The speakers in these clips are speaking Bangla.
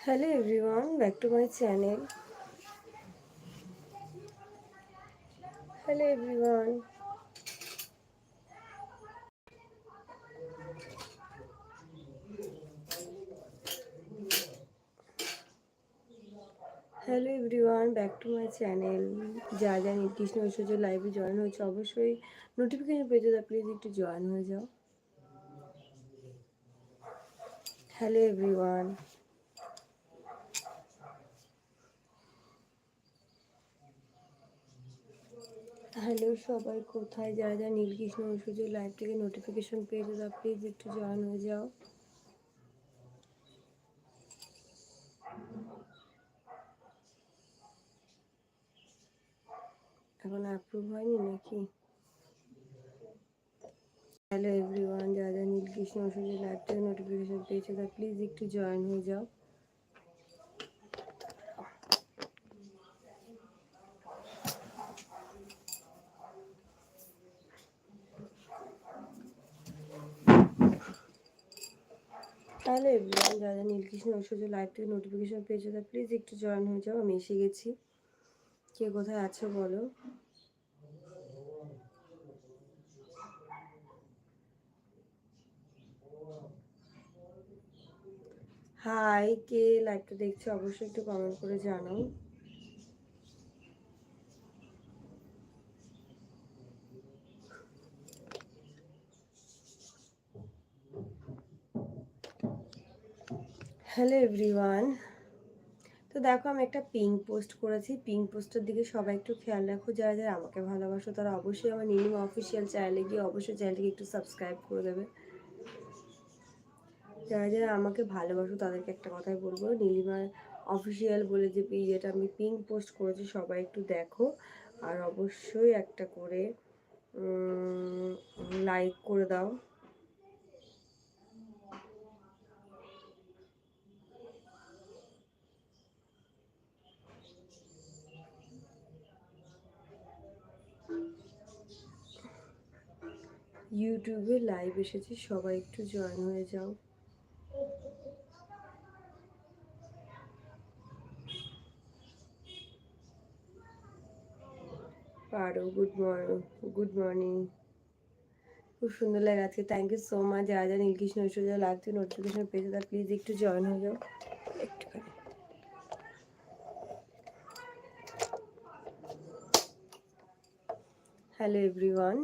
Hello everyone, back to my channel. Hello everyone. Hello everyone, back to my channel. যা নির্দিষ্ট ঐশ্বর্য লাইভে জয়েন হয়েছে অবশ্যই নোটিফিকেশন পেয়ে যাও, প্লিজ একটু জয়েন হয়ে যাও। হ্যালো এভরিওয়ান, হ্যালো সবাই, কোথায় যারা নীলকৃষ্ণ ঐশ্বর্য লাইভ থেকে নোটিফিকেশন পেয়ে যাও, প্লিজ একটু জয়েন হয়ে যাও। এখন অ্যাপ্রুভ হয়নি নাকি? হ্যালো এভরিওয়ান, যারা নীলকৃষ্ণ ঐশ্বর্য লাইভ থেকে নোটিফিকেশন পেয়েছে তা প্লিজ একটু জয়েন হয়ে যাও। তাহলে এভরিওয়ান, যারা নীলকৃষ্ণ ঐশ্বর্য লাইভ থেকে নোটিফিকেশন পেয়েছে তা প্লিজ একটু জয়েন হয়ে যাও। আমি এসে গেছি, কে কোথায় আছো বলো। হাই, কে লাইভটা দেখছো অবশ্যই একটু কমেন্ট করে জানাও। হ্যালো এভরিওয়ান, তো দেখো আমি একটা পিঙ্ক পোস্ট করেছি। পিঙ্ক পোস্টের দিকে সবাই একটু খেয়াল রাখো। যারা যারা আমাকে ভালোবাসো তারা অবশ্যই আমার নীলিমা অফিসিয়াল চ্যানেলে গিয়ে অবশ্যই চ্যানেলটিকে একটু সাবস্ক্রাইব করে দেবে। যারা যারা আমাকে ভালোবাসো তাদেরকে একটা কথাই বলবো, নীলিমা অফিসিয়াল বলে যে যেটা আমি পিঙ্ক পোস্ট করেছি সবাই একটু দেখো, আর অবশ্যই একটা করে লাইক করে দাও। ইউটিউবে লাইভ এসেছি, সবাই একটু জয়েন হয়ে যাও। পারো, গুড মর্নিং, খুব সুন্দর লাগে আজকে। Thank you so much. যারা যারা নীলকৃষ্ণ ঐশ্বর্য লাইভ থেকে নোটিফিকেশন পেয়েছে তারা প্লিজ একটু জয়েন হয়ে যাও একটুখানি। হ্যালো এভরিওয়ান,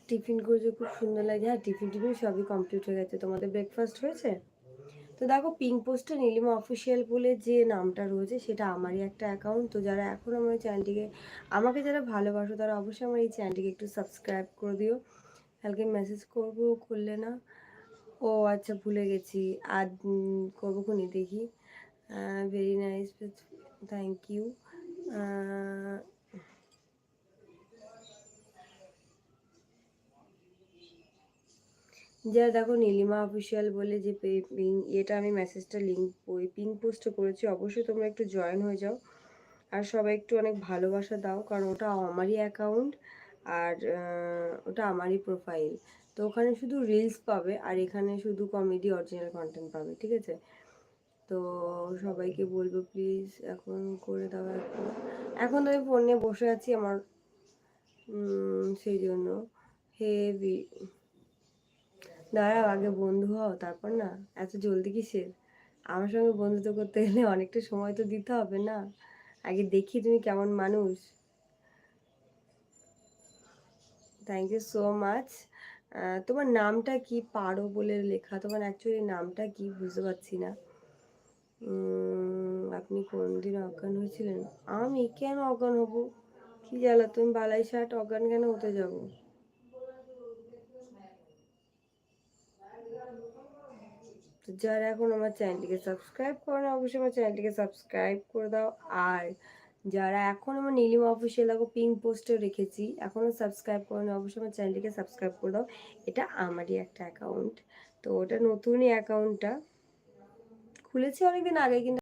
টিফিন করেছে, খুব সুন্দর লাগে। হ্যাঁ, টিফিন সবই কমপ্লিট হয়ে গেছে। তোমাদের ব্রেকফাস্ট হয়েছে? তো দেখো, পিঙ্ক পোস্টে নীলিমা অফিসিয়াল বলে যে নামটা রয়েছে সেটা আমারই একটা অ্যাকাউন্ট। তো যারা এখন আমার চ্যানেলটিকে, আমাকে যারা ভালোবাসো তারা অবশ্যই আমার এই চ্যানেলটিকে একটু সাবস্ক্রাইব করে দিও। কালকে মেসেজ করবো, করলে না। ও আচ্ছা, ভুলে গেছি। আর করবো খুনি, দেখি। Very nice, thank you. যারা দেখো নীলিমা অফিসিয়াল বলে যে এটা আমি মেসেজটা লিঙ্ক ওই পিঙ্ক পোস্টে করেছি, অবশ্যই তোমরা একটু জয়েন হয়ে যাও। আর সবাই একটু অনেক ভালোবাসা দাও, কারণ ওটা আমারই অ্যাকাউন্ট, আর ওটা আমারই প্রোফাইল। তো ওখানে শুধু রিলস পাবে, আর এখানে শুধু কমেডি অরিজিনাল কন্টেন্ট পাবে, ঠিক আছে? তো সবাইকে বলবো প্লিজ এখন করে দাও। এখন তো আমি ফোন নিয়ে বসে আছি আমার, সেই জন্য। হেভি, দাঁড়াও আগে বন্ধু হও তারপর না, এত জলদি কিসের? আমার সঙ্গে বন্ধুত্ব করতে গেলে অনেকটা সময় তো দিতে হবে না? আগে দেখি তুমি কেমন মানুষ। Thank you so much. তোমার নামটা কি? পারো বলে লেখা, তোমার অ্যাকচুয়ালি নামটা কি বুঝতে পারছি না। আপনি কোন দিন অজ্ঞান হয়েছিলেন? আমি কেন অজ্ঞান হব? কি জ্বালা, তুমি বালাই শার্ট, অজ্ঞান কেন হতে যাব? তো যারা এখন আমার চ্যানেলটিকে সাবস্ক্রাইব করে না অবশ্যই আমার চ্যানেলটিকে সাবস্ক্রাইব করে দাও। আর যারা এখন আমার নীলিমা অফিসিয়াল দেখো পিঙ্ক পোস্টে রেখেছি, এখনও সাবস্ক্রাইব করে না অবশ্যই আমার চ্যানেলটিকে সাবস্ক্রাইব করে দাও। এটা আমারই একটা অ্যাকাউন্ট, তো ওটা নতুনই অ্যাকাউন্টটা খুলেছি অনেকদিন আগে, কিন্তু